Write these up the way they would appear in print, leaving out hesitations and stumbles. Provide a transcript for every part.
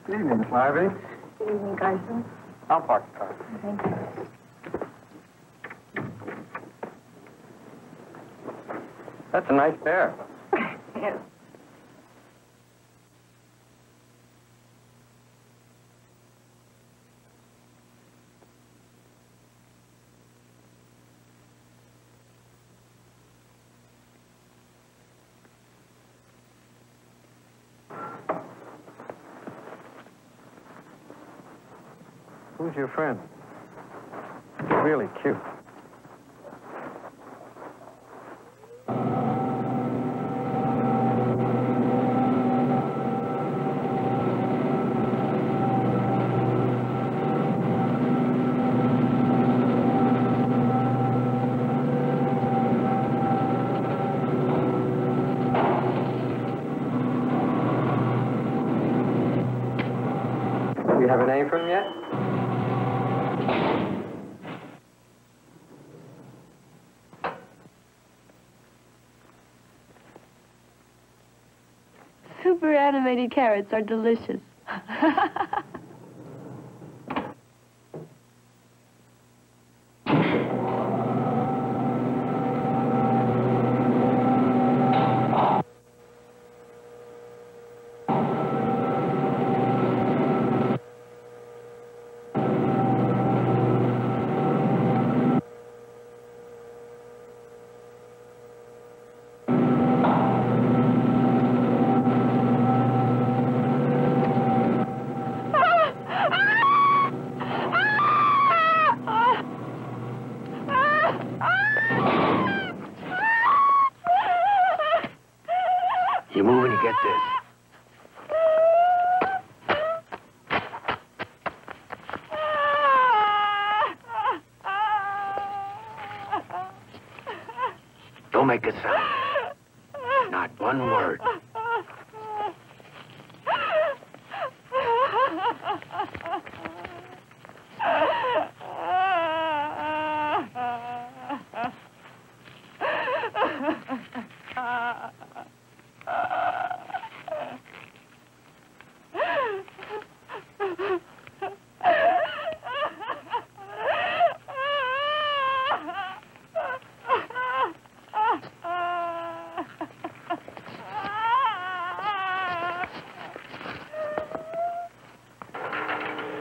Good evening, Miss Larrabee. Good evening, Carson. I'll park the car. Thank you. That's a nice pair. Yes. Who's your friend? You're really cute. Do you have a name for him yet? Super animated carrots are delicious. You move when you get this. Don't make a sound. Not one word.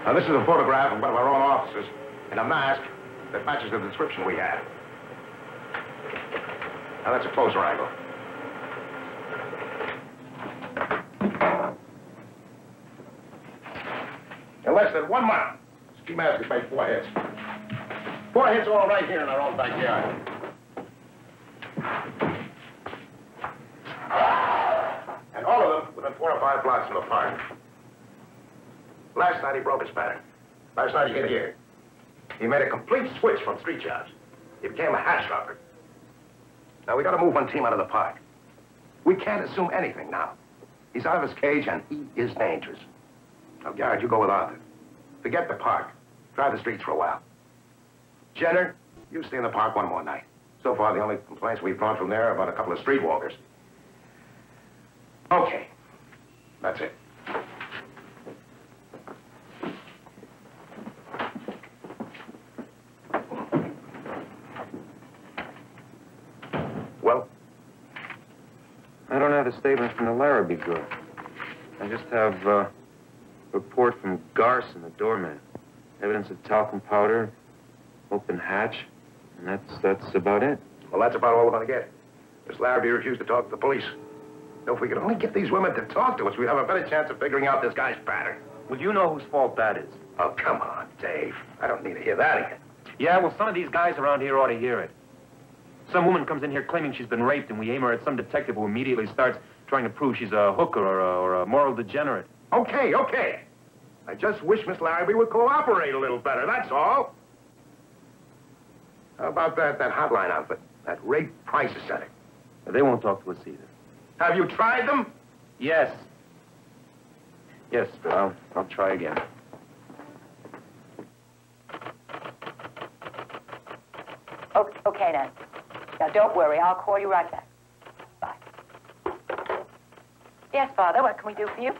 Now, this is a photograph of one of our own officers in a mask that matches the description we had. Now, that's a closer angle. In less than 1 month, ski mask has made 4 hits. 4 hits all right here in our own backyard. And all of them within 4 or 5 blocks from the park. Last night, he broke his pattern. Last night, you can hear. He made a complete switch from street jobs. He became a hash robber. Now, we got to move one team out of the park. We can't assume anything now. He's out of his cage, and he is dangerous. Now, Garrett, you go with Arthur. Forget the park. Try the streets for a while. Jenner, you stay in the park one more night. So far, the only complaints we've brought from there are about a couple of streetwalkers. Okay. That's it. Well? I don't have a statement from the Larrabee girl. I just have a report from Garson, the doorman. Evidence of talcum powder, open hatch, and that's about it. Well, that's about all we're going to get. Miss Larrabee refused to talk to the police. Now, if we could only get these women to talk to us, we'd have a better chance of figuring out this guy's pattern. Well, you know whose fault that is. Oh, come on, Dave. I don't need to hear that again. Yeah, well, some of these guys around here ought to hear it. Some woman comes in here claiming she's been raped, and we aim her at some detective who immediately starts trying to prove she's a hooker or a moral degenerate. Okay, okay. I just wish Miss Larrabee would cooperate a little better, that's all. How about that hotline outfit? That rape crisis center? They won't talk to us either. Have you tried them? Yes. Yes, but I'll try again. Okay, then. Now, don't worry. I'll call you right back. Bye. Yes, Father, what can we do for you?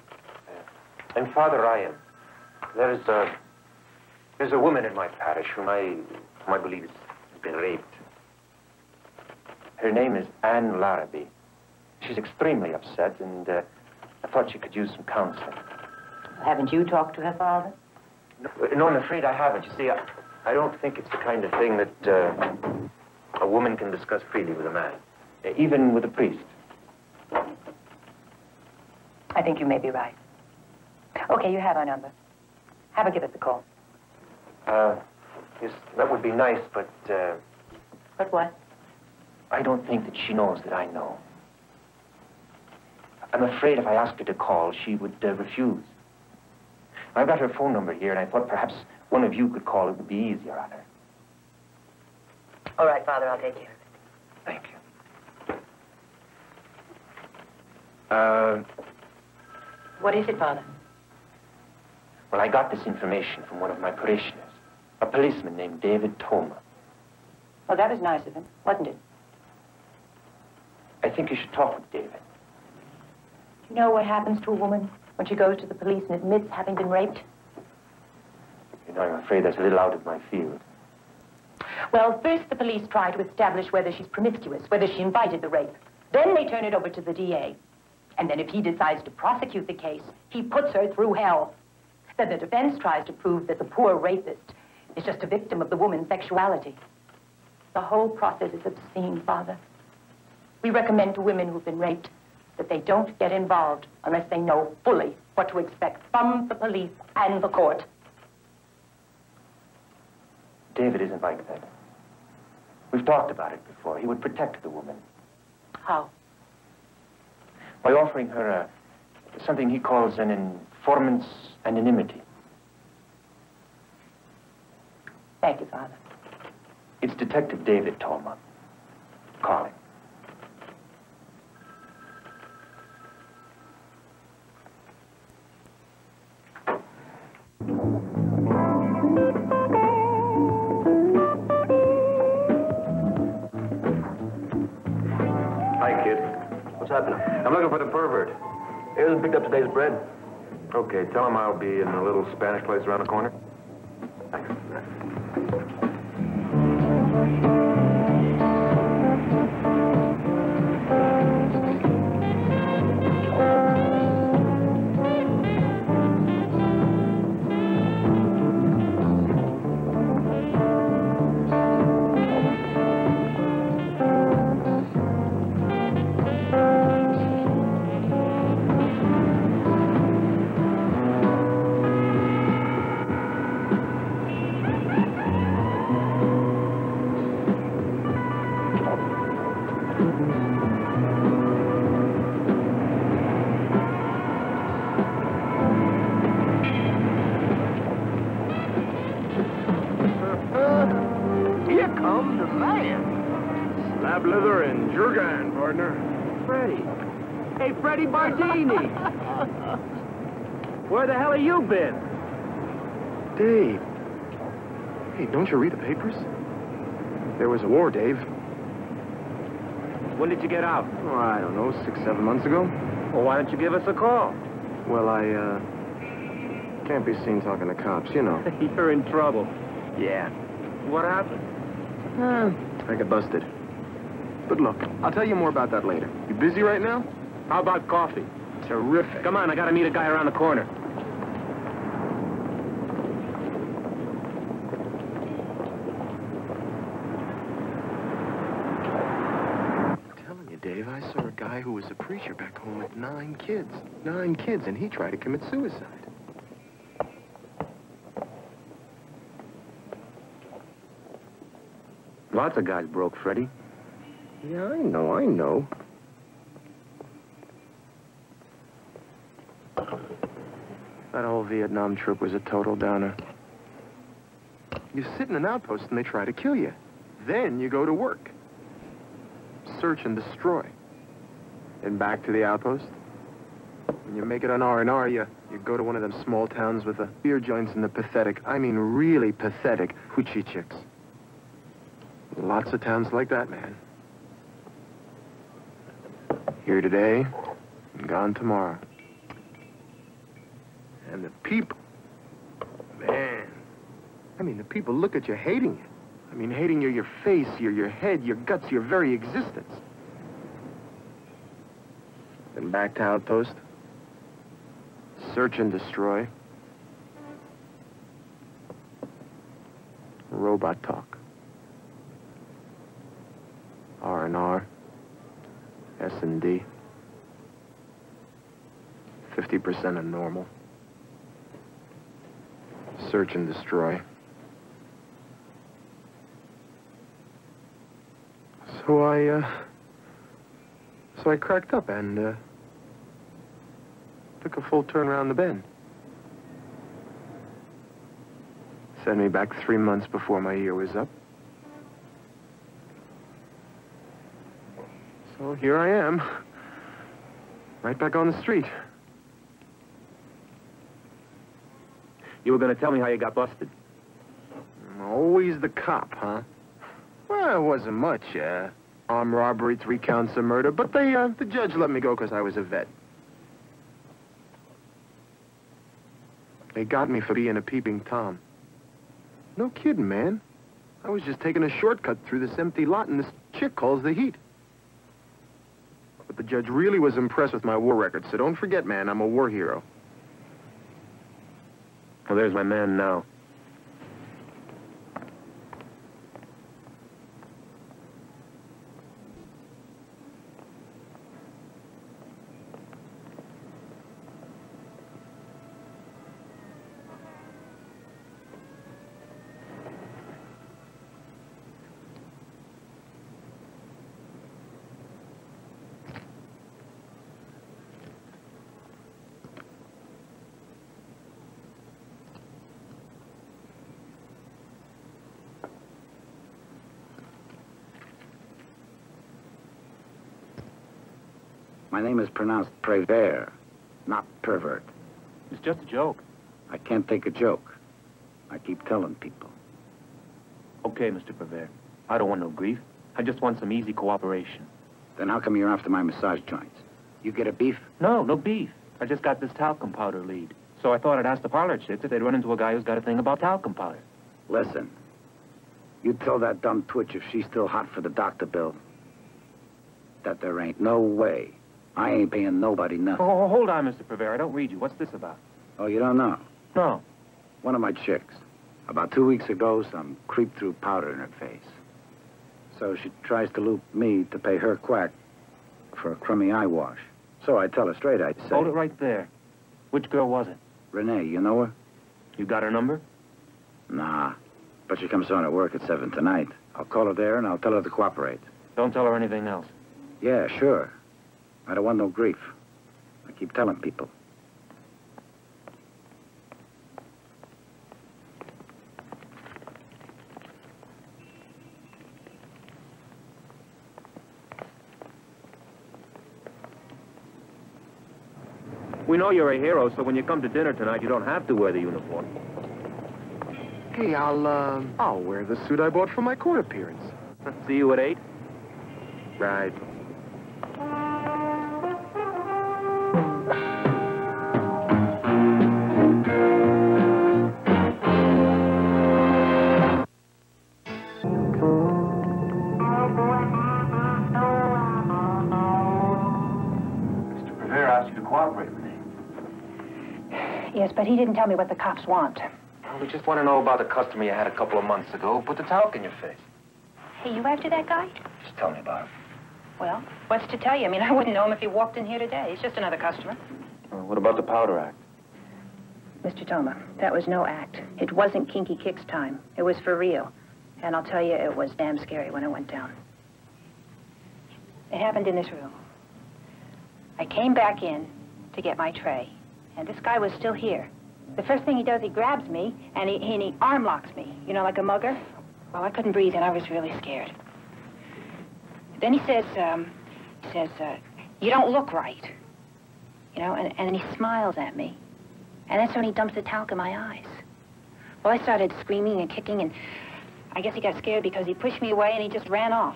And Father Ryan, there's a woman in my parish whom I believe has been raped. Her name is Anne Larrabee. She's extremely upset, and I thought she could use some counseling. Haven't you talked to her, Father? No, I'm afraid I haven't. You see, I don't think it's the kind of thing that a woman can discuss freely with a man, even with a priest. I think you may be right. Okay, you have our number. Have her give us a call. Yes, that would be nice, but But what? I don't think that she knows that I know. I'm afraid if I asked her to call, she would refuse. I've got her phone number here, and I thought perhaps one of you could call. It would be easier on her. All right, Father, I'll take care of it. Thank you. What is it, Father? Well, I got this information from one of my parishioners, a policeman named David Toma. Well, that was nice of him, wasn't it? I think you should talk with David. You know what happens to a woman when she goes to the police and admits having been raped? You know, I'm afraid that's a little out of my field. Well, first the police try to establish whether she's promiscuous, whether she invited the rape. Then they turn it over to the DA. And then if he decides to prosecute the case, he puts her through hell. Then the defense tries to prove that the poor rapist is just a victim of the woman's sexuality. The whole process is obscene, Father. We recommend to women who've been raped that they don't get involved unless they know fully what to expect from the police and the court. David isn't like that. We've talked about it before. He would protect the woman. How? By offering her something he calls an informant's anonymity. Thank you, Father. It's Detective David Toma. Calling. Hi, kid. What's happening? I'm looking for the pervert. He hasn't picked up today's bread. Okay, tell him I'll be in a little Spanish place around the corner. Thanks. Here comes the man. Slab leather and Jurgen, partner. Freddie. Hey, Freddie Bardini! Where the hell have you been? Dave. Hey, don't you read the papers? There was a war, Dave. When did you get out? Oh, I don't know, 6, 7 months ago. Well, why don't you give us a call? Well, I, can't be seen talking to cops, you know. You're in trouble. Yeah. What happened? I got busted. But look, I'll tell you more about that later. You busy right now? How about coffee? Terrific. Come on, I gotta meet a guy around the corner. I'm telling you, Dave, I saw a guy who was a preacher back home with 9 kids. 9 kids, and he tried to commit suicide. Lots of guys broke, Freddie. Yeah, I know. That whole Vietnam trip was a total downer. You sit in an outpost and they try to kill you. Then you go to work. Search and destroy. Then back to the outpost. When you make it on R&R, you go to one of them small towns with the beer joints and the pathetic, I mean really pathetic, hoochie chicks. Lots of towns like that, man. Here today, and gone tomorrow. And the people, man. I mean, the people look at you hating you. I mean, hating your face, your head, your guts, your very existence. Then back to outpost. Search and destroy. Robot talk. R&R. S&D. 50% of normal. Search and destroy. So I cracked up and, took a full turn around the bend. Sent me back 3 months before my year was up. So here I am. Right back on the street. You were gonna tell me how you got busted. Always the cop, huh? Well, it wasn't much, armed robbery, 3 counts of murder, but the judge let me go because I was a vet. They got me for being a peeping Tom. No kidding, man. I was just taking a shortcut through this empty lot, and this chick calls the heat. But the judge really was impressed with my war record, so don't forget, man, I'm a war hero. Well, there's my man now. My name is pronounced Prévert, not pervert. It's just a joke. I can't take a joke. I keep telling people. Okay, Mr. Prévert. I don't want no grief. I just want some easy cooperation. Then how come you're after my massage joints? You get a beef? No beef. I just got this talcum powder lead. So I thought I'd ask the parlor chicks if they'd run into a guy who's got a thing about talcum powder. Listen, you tell that dumb twitch if she's still hot for the doctor bill that there ain't no way. I ain't paying nobody nothing. Oh, hold on, Mr. Prévert. I don't read you. What's this about? Oh, you don't know? No. One of my chicks. About 2 weeks ago, some creep threw powder in her face. So she tries to loop me to pay her quack for a crummy eye wash. So I tell her straight, I say... Hold it right there. Which girl was it? Renee, you know her? You got her number? Nah. But she comes on at work at 7 tonight. I'll call her there and I'll tell her to cooperate. Don't tell her anything else. Yeah, sure. I don't want no grief. I keep telling people. We know you're a hero, so when you come to dinner tonight, you don't have to wear the uniform. Hey, I'll wear the suit I bought for my court appearance. See you at 8? Right. Mr. Rivera asked you to cooperate with me. Yes, but he didn't tell me what the cops want. Well, we just want to know about a customer you had a couple of months ago who put the talc in your face. Hey, you after that guy? Just tell me about it. Well, what's to tell you? I mean, I wouldn't know him if he walked in here today. He's just another customer. What about the powder act? Mr. Toma, that was no act. It wasn't Kinky Kicks time. It was for real. And I'll tell you, it was damn scary when it went down. It happened in this room. I came back in to get my tray, and this guy was still here. The first thing he does, he grabs me, and he arm locks me, you know, like a mugger. Well, I couldn't breathe, and I was really scared. Then he says, you don't look right. You know, and then he smiles at me. And that's when he dumps the talc in my eyes. Well, I started screaming and kicking, and I guess he got scared because he pushed me away and he just ran off.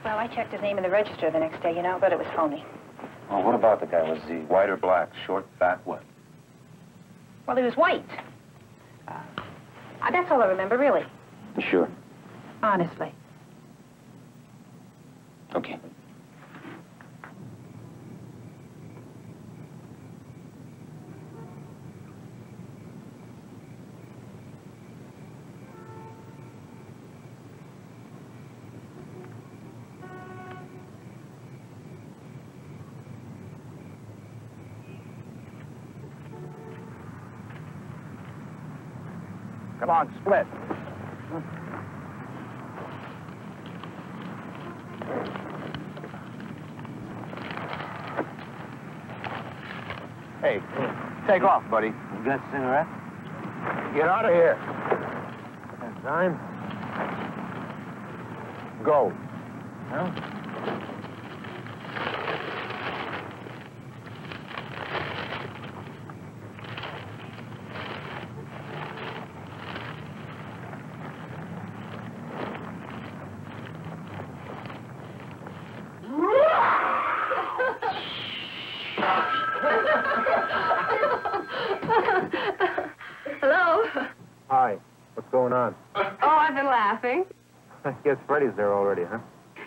Well, I checked his name in the register the next day, you know, but it was phony. Well, what about the guy? Was he white or black? Short, fat, what? Well, he was white. That's all I remember, really. You sure? Honestly. Okay. Come on, split. Hey, take off, buddy. You got a cigarette? Get out of here. That time? Go. Huh? Hello? Hi. What's going on? Oh, I've been laughing. I guess Freddie's there already, huh?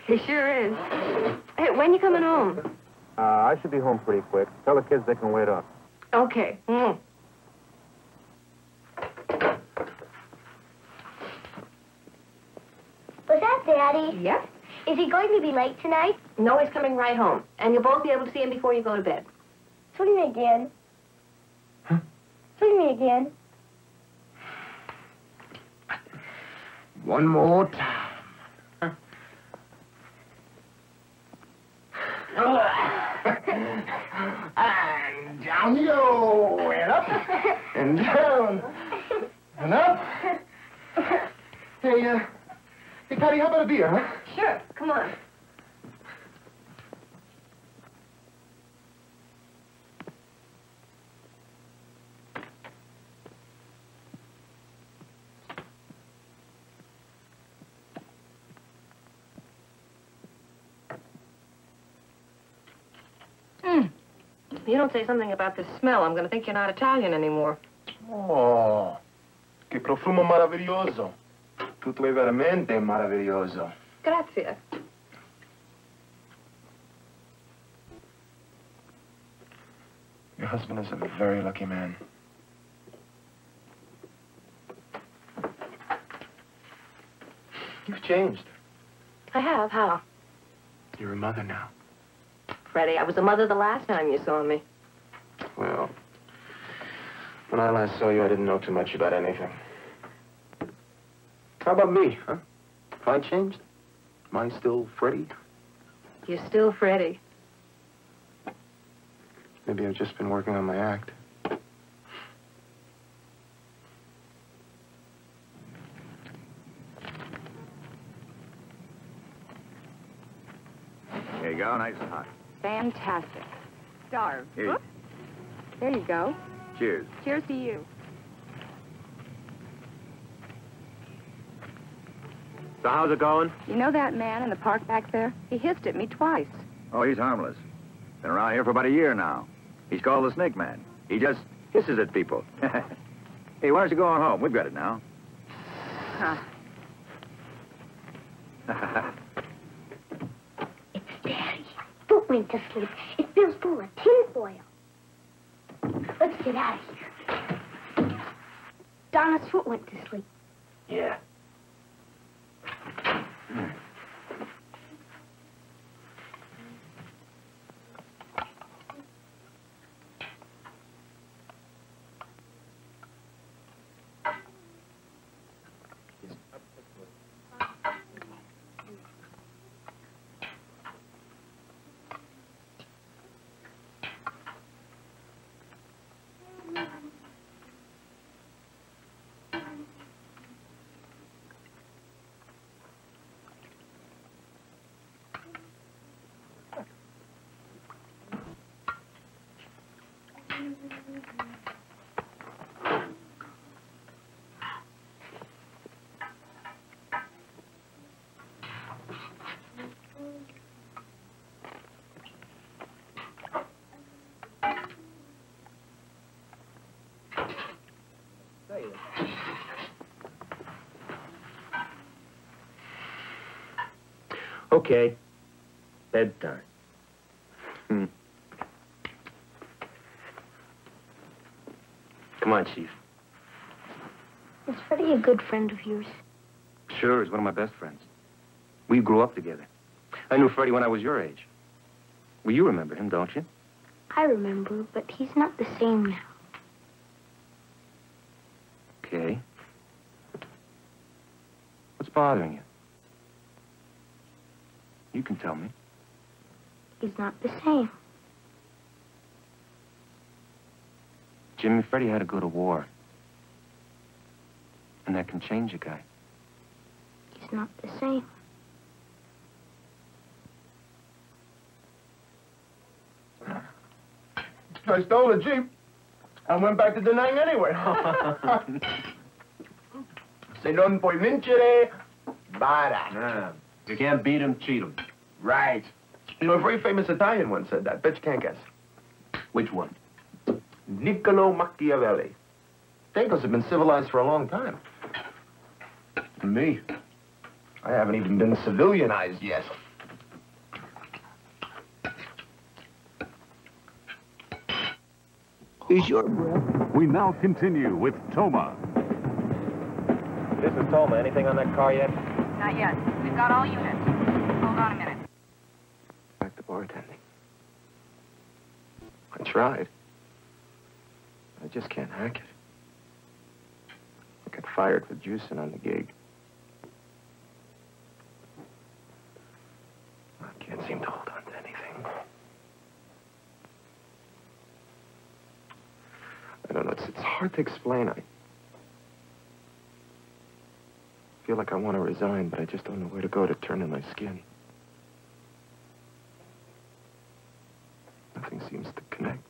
He sure is. Hey, when you coming home? I should be home pretty quick. Tell the kids they can wait up. Okay. Was that Daddy? Yes? Is he going to be late tonight? No, he's coming right home. And you'll both be able to see him before you go to bed. Swing me again. Huh? Swing me again. One more time. And down you go, and up, and down, and up. Hey, Patty, how about a beer, huh? Sure. Come on. If you don't say something about this smell, I'm going to think you're not Italian anymore. Oh, che profumo meraviglioso. Tutto è veramente meraviglioso. Grazie. Your husband is a very lucky man. You've changed. I have. How? You're a mother now. Freddie, I was a mother the last time you saw me. Well, when I last saw you, I didn't know too much about anything. How about me, huh? Have I changed? Am I still Freddie? You're still Freddie. Maybe I've just been working on my act. There you go, nice and hot. Fantastic. Starved. Here you- There you go. Cheers. Cheers to you. So how's it going? You know that man in the park back there? He hissed at me twice. Oh, he's harmless. Been around here for about a year now. He's called the Snake Man. He just hisses at people. Hey, why don't you go on home? We've got it now. Huh. It's Daddy. Foot went to sleep. It feels full of tinfoil. Let's get out of here. Donna's foot went to sleep. Yeah. Okay. Bedtime. Come on, Chief. Is Freddie a good friend of yours? Sure, he's one of my best friends. We grew up together. I knew Freddie when I was your age. Well, you remember him, don't you? I remember, but he's not the same now. Okay. What's bothering you? You can tell me. He's not the same. Jimmy, Freddie had to go to war. And that can change a guy. He's not the same. I stole a Jeep and went back to Da Nang anyway. Se non puoi vincere, bara. You can't beat him, cheat him. Right. You know, a very famous Italian once said that. Bet you can't guess. Which one? Niccolo Machiavelli. Tacos have been civilized for a long time. Me, I haven't even been civilianized yet. Is your breath? We now continue with Toma. This is Toma. Anything on that car yet? Not yet. We've got all units. Hold on a minute. Back to bartending. I tried. I just can't hack it. I got fired for juicing on the gig. I can't seem to hold on to anything. I don't know, it's hard to explain. I feel like I want to resign, but I just don't know where to go to turn in my skin. Nothing seems to connect.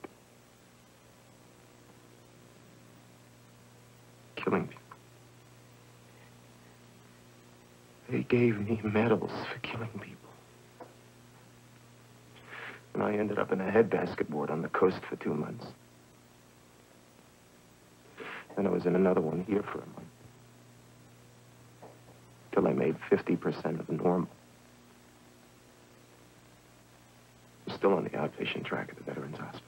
Killing people. They gave me medals for killing people. And I ended up in a head basketboard on the coast for 2 months. Then I was in another one here for a month. Till I made 50% of normal. I'm still on the outpatient track at the Veterans Hospital.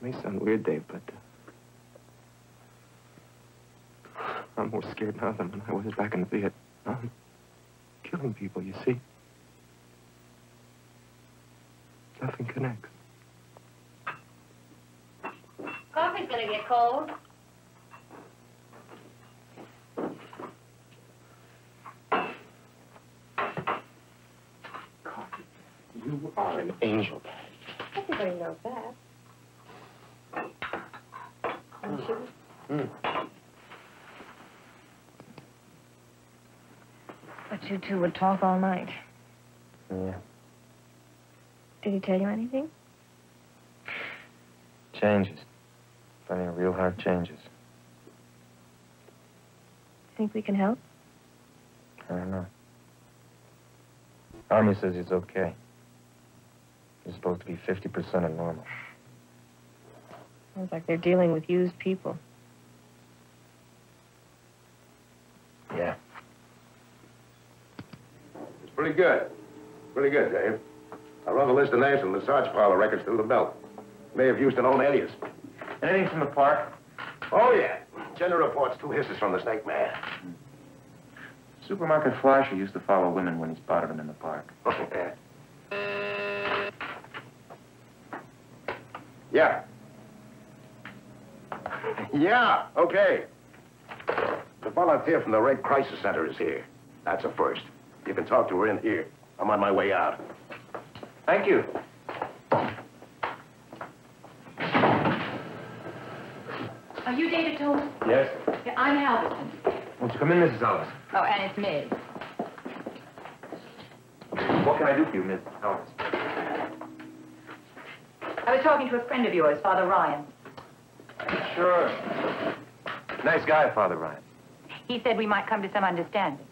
It may sound weird, Dave, but I'm more scared now than when I was back in Vietnam. Killing people, you see. Nothing connects. Coffee's gonna get cold. Coffee. You are an angel. Everybody knows that. But you two would talk all night. Yeah. Did he tell you anything? Changes. Plenty of real hard changes. Think we can help? I don't know. Army says he's okay. He's supposed to be 50% of normal. Sounds like they're dealing with used people. Yeah. It's pretty good. Pretty good, Dave. I run the list of names from the massage parlor records through the belt. May have used an own alias. Anything from the park? Oh, yeah. Jenner reports 2 hisses from the snake man. Supermarket flasher used to follow women when he spotted them in the park. Yeah. Yeah, okay. The volunteer from the Red Crisis Center is here. That's a first. You can talk to her in here. I'm on my way out. Thank you. Are you David Toma? Yes? Yeah, I'm Halverson. Won't you come in, Mrs. Ellis? Oh, and it's Miz. What can I do for you, Miss Ellis? I was talking to a friend of yours, Father Ryan. Sure. Nice guy, Father Ryan. He said we might come to some understanding.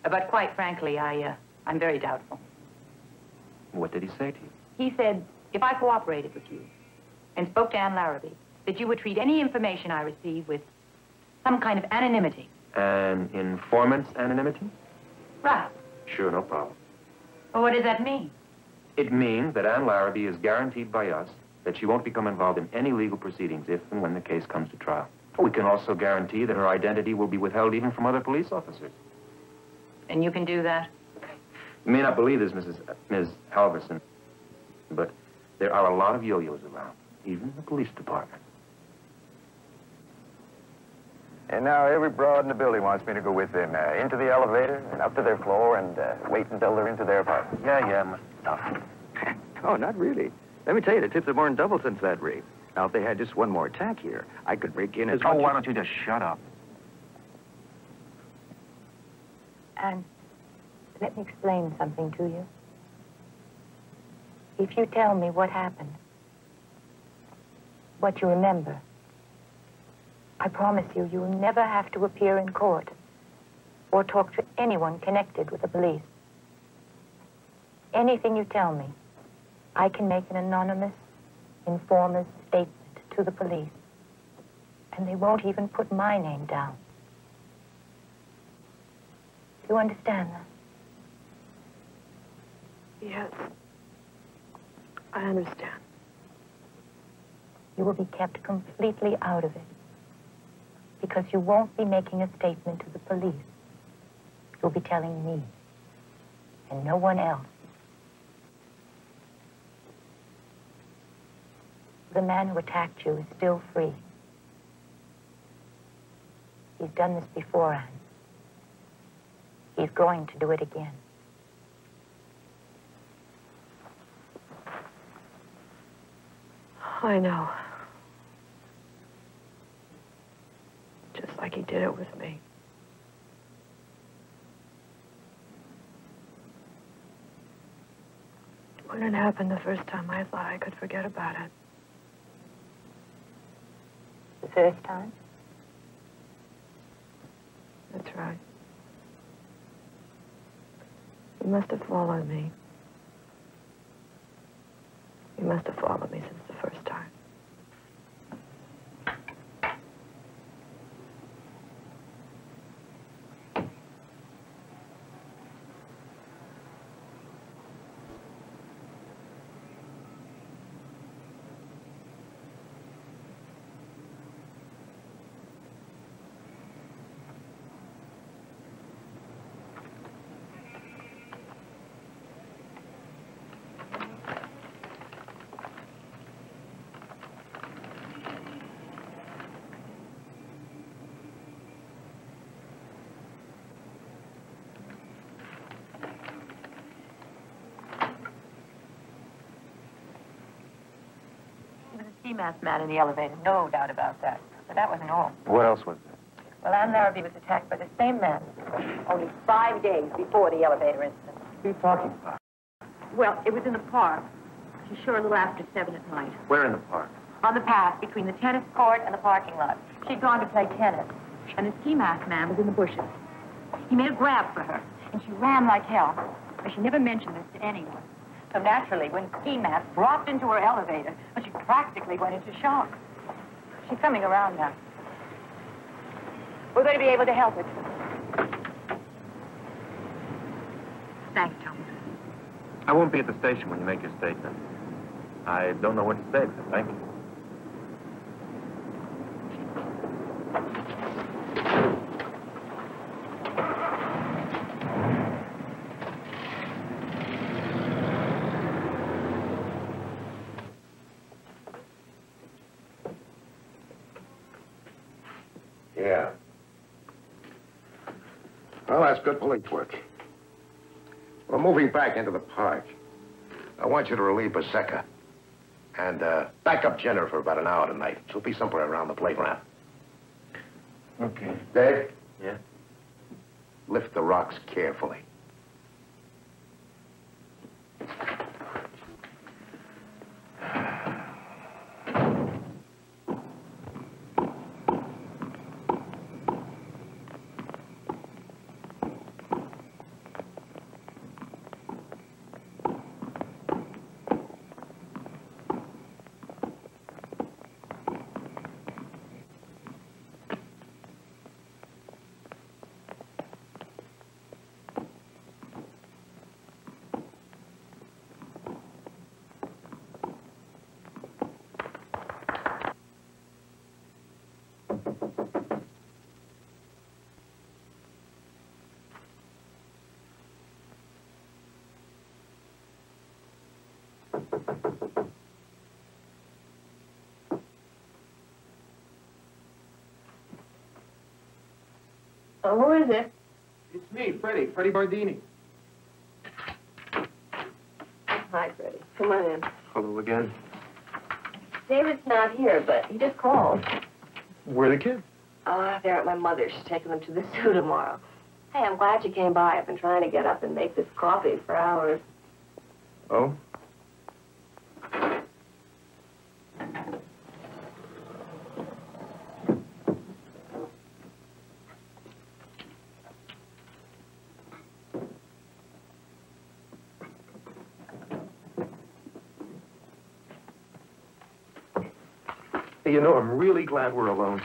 But quite frankly, I'm very doubtful. What did he say to you? He said if I cooperated with you and spoke to Anne Larrabee, that you would treat any information I receive with some kind of anonymity. An informant's anonymity? Right. Sure, no problem. Well, what does that mean? It means that Anne Larrabee is guaranteed by us that she won't become involved in any legal proceedings if and when the case comes to trial. We can also guarantee that her identity will be withheld even from other police officers. And you can do that? You may not believe this, Ms. Halverson, but there are a lot of yo-yos around, even in the police department. And now every broad in the building wants me to go with them into the elevator and up to their floor and wait until they're into their apartment. Yeah, must tough. Oh, not really. Let me tell you, the tips have more than doubled since that raid. Now, if they had just one more attack here, I could break in as much why don't you just shut up? And let me explain something to you. If you tell me what happened, what you remember, I promise you, you'll never have to appear in court or talk to anyone connected with the police. Anything you tell me, I can make an anonymous informer's statement to the police. And they won't even put my name down. Do you understand that? Yes. I understand. You will be kept completely out of it. Because you won't be making a statement to the police. You'll be telling me. And no one else. The man who attacked you is still free. He's done this before, Anne. He's going to do it again. I know. Just like he did it with me. When it happened the first time, I thought I could forget about it. The first time? That's right. You must have followed me. You must have followed me since the first time. Ski mask man in the elevator, no doubt about that. But that wasn't all. What else was there? Well, Anne Larrabee was attacked by the same man only 5 days before the elevator incident. What are you talking about? Well, it was in the park. She's sure a little after 7 at night. Where in the park? On the path between the tennis court and the parking lot. She'd gone to play tennis, and the ski mask man was in the bushes. He made a grab for her, and she ran like hell. But she never mentioned this to anyone. So naturally, when ski mask dropped into her elevator, she practically went into shock. She's coming around now. We're going to be able to help her. Thanks, Toma. I won't be at the station when you make your statement. I don't know what to say, but thank you. Yeah. Well, that's good police work. We're moving back into the park. I want you to relieve Baseka. And back up Jenner for about an hour tonight. She'll be somewhere around the playground. Okay. Dave? Yeah? Lift the rocks carefully. Oh, who is it? It's me, Freddie Bardini. Hi, Freddie. Come on in. Hello again. David's not here, but he just called. Where are the kids? Oh, they're at my mother's. She's taking them to the zoo tomorrow. Hey, I'm glad you came by. I've been trying to get up and make this coffee for hours. Oh? Hey, you know, I'm really glad we're alone.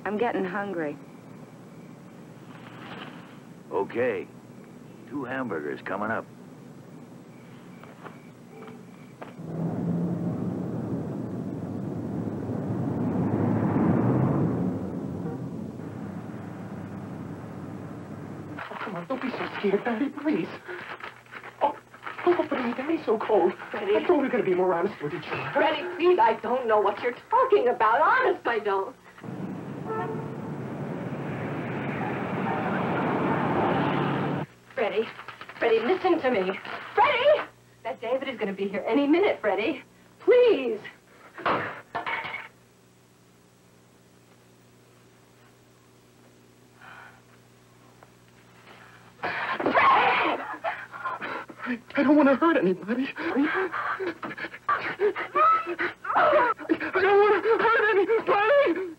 I'm getting hungry. Okay. 2 hamburgers coming up. Oh, come on, don't be so scared, Daddy, please. Oh, Freddie, Daddy's so cold. Freddie. I thought we were going to be more honest with each other. Freddie, please, I don't know what you're talking about. Honest, I don't. Freddie, listen to me. Freddie! That David is going to be here any minute, Freddie. Please. I don't want to hurt anybody. I don't want to hurt anybody!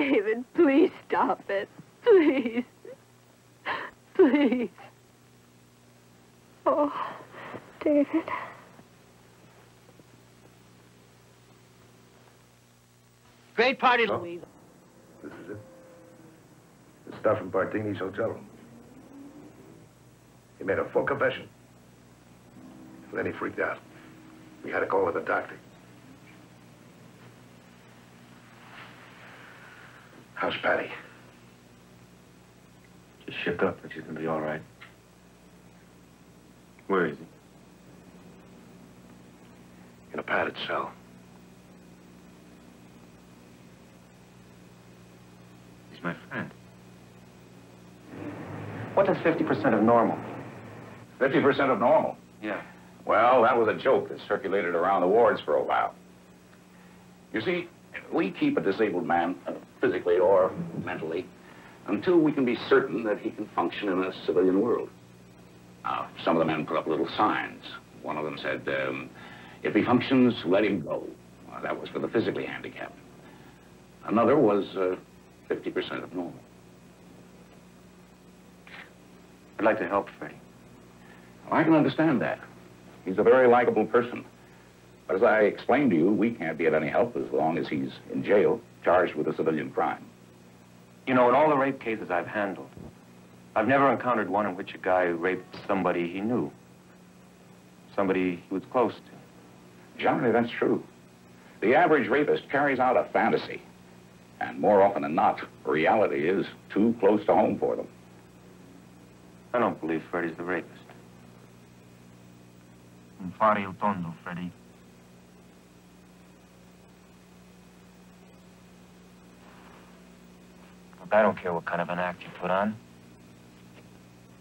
David, please stop it. Please. Please. Oh, David. Great party, Louise. This is it. The stuff from Bartini's hotel room. He made a full confession. And then he freaked out. We had to call with a doctor. How's Patty? Just shook up, but she's gonna be all right. Where is he? In a padded cell. He's my friend. What is 50% of normal? 50% of normal? Yeah. Well, that was a joke that circulated around the wards for a while. You see, we keep a disabled man, physically or mentally, until we can be certain that he can function in a civilian world. Now, some of the men put up little signs. One of them said, if he functions, let him go. Well, that was for the physically handicapped. Another was 50% of normal. I'd like to help Freddie. Well, I can understand that. He's a very likable person. But as I explained to you, we can't be of any help as long as he's in jail, charged with a civilian crime. You know, in all the rape cases I've handled, I've never encountered one in which a guy raped somebody he knew. Somebody he was close to. Generally, that's true. The average rapist carries out a fantasy. And more often than not, reality is too close to home for them. I don't believe Freddie's the rapist. Non fare il tondo, Freddie. Look, I don't care what kind of an act you put on.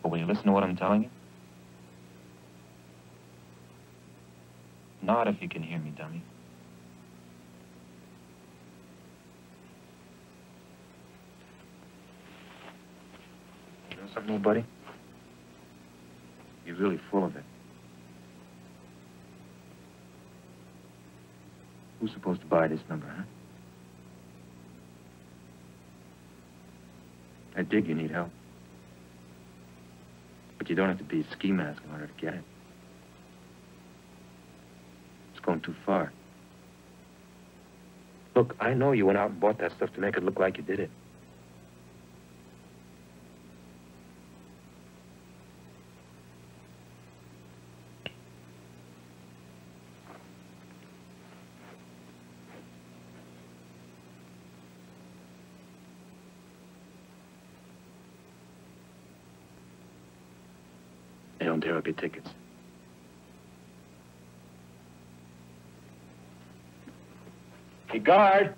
But will you listen to what I'm telling you? Nod if you can hear me, dummy. You know something, buddy? You're really full of it. Who's supposed to buy this number, huh? I dig you need help. But you don't have to be a ski mask in order to get it. It's going too far. Look, I know you went out and bought that stuff to make it look like you did it. They don't tear up your tickets. Hey, guard!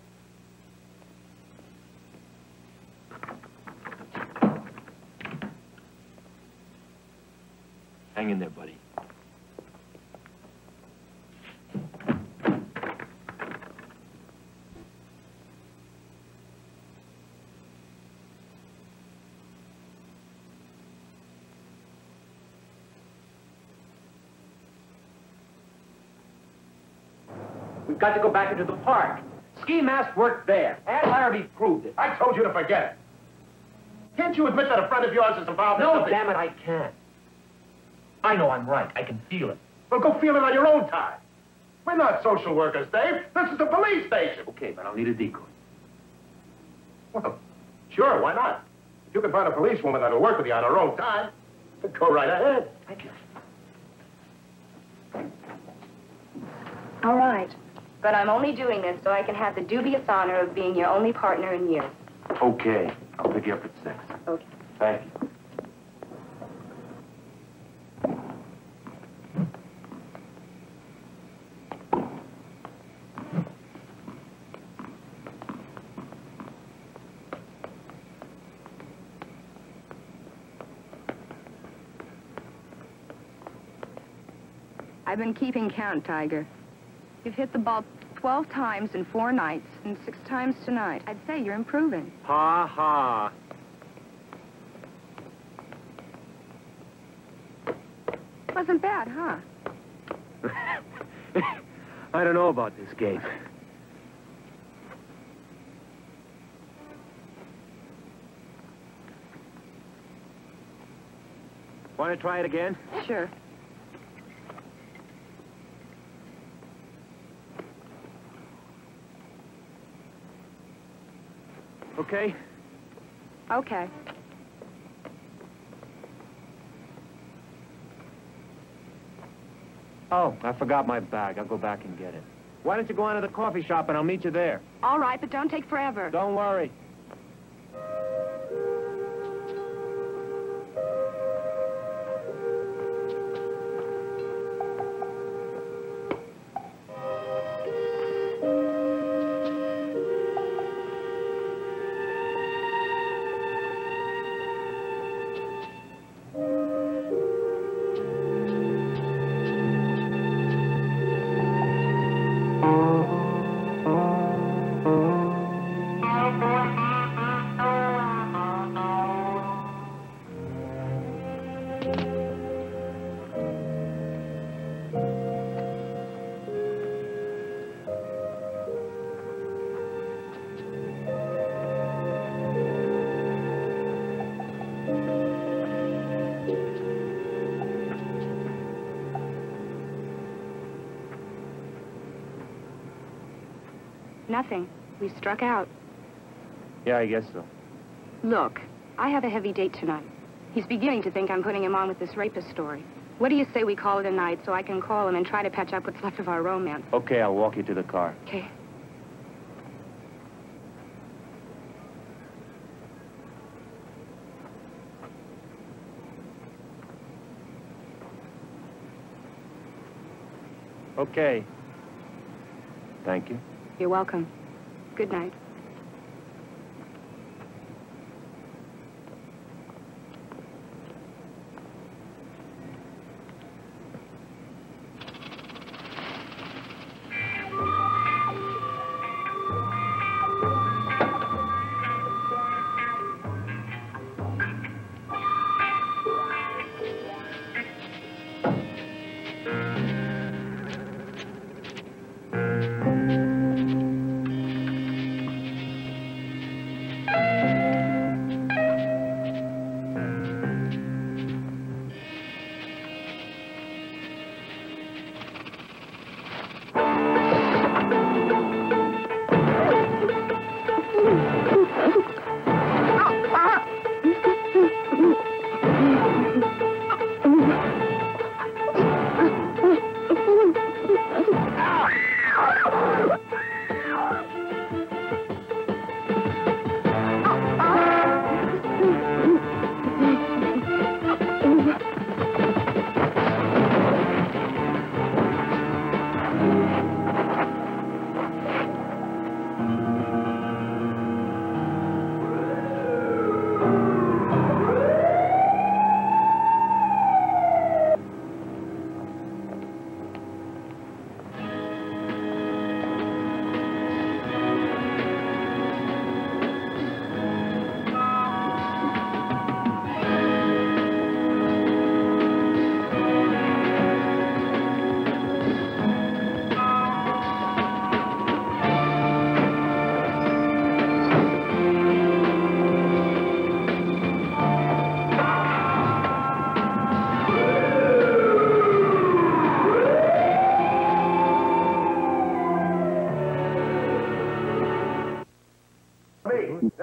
Hang in there, buddy. We've got to go back into the park. Ski mask worked there. Ann Larrabee proved it. I told you to forget it. Can't you admit that a friend of yours is involved in No, something? damn it, I can't. I know I'm right. I can feel it. Well, go feel it on your own time. We're not social workers, Dave. This is the police station. Okay, but I'll need a decoy. Well, sure, why not? If you can find a policewoman that'll work with you on her own time, go right ahead. Thank you. All right. But I'm only doing this so I can have the dubious honor of being your only partner in years. Okay, I'll pick you up at 6. Okay. Thank you. I've been keeping count, Tiger. You've hit the ball 12 times in 4 nights and 6 times tonight. I'd say you're improving. Ha ha. Wasn't bad, huh? I don't know about this game. Want to try it again? Sure. Okay. Okay. Oh, I forgot my bag. I'll go back and get it. Why don't you go on to the coffee shop and I'll meet you there? All right, but don't take forever. Don't worry. Nothing. We struck out. Yeah, I guess so. Look, I have a heavy date tonight. He's beginning to think I'm putting him on with this rapist story. What do you say we call it a night so I can call him and try to patch up what's left of our romance? Okay, I'll walk you to the car. Okay. Okay. Thank you. You're welcome. Good night.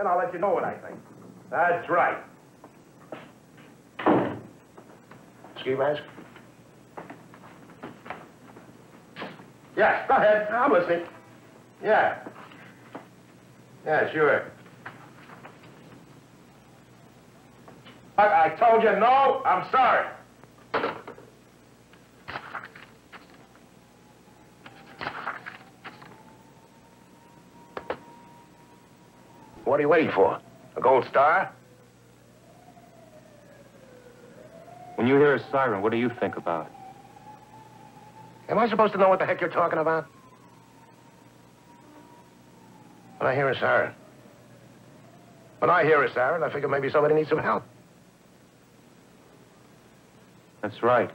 Then I'll let you know what I think. That's right. Ski mask? Yeah, go ahead. I'm listening. Yeah. Yeah, sure. I told you no. I'm sorry. What are you waiting for? A gold star? When you hear a siren, what do you think about? Am I supposed to know what the heck you're talking about? When I hear a siren. When I hear a siren, I figure maybe somebody needs some help. That's right.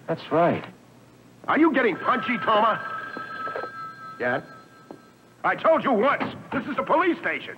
That's right. Are you getting punchy, Toma? Yeah? I told you once, this is a police station.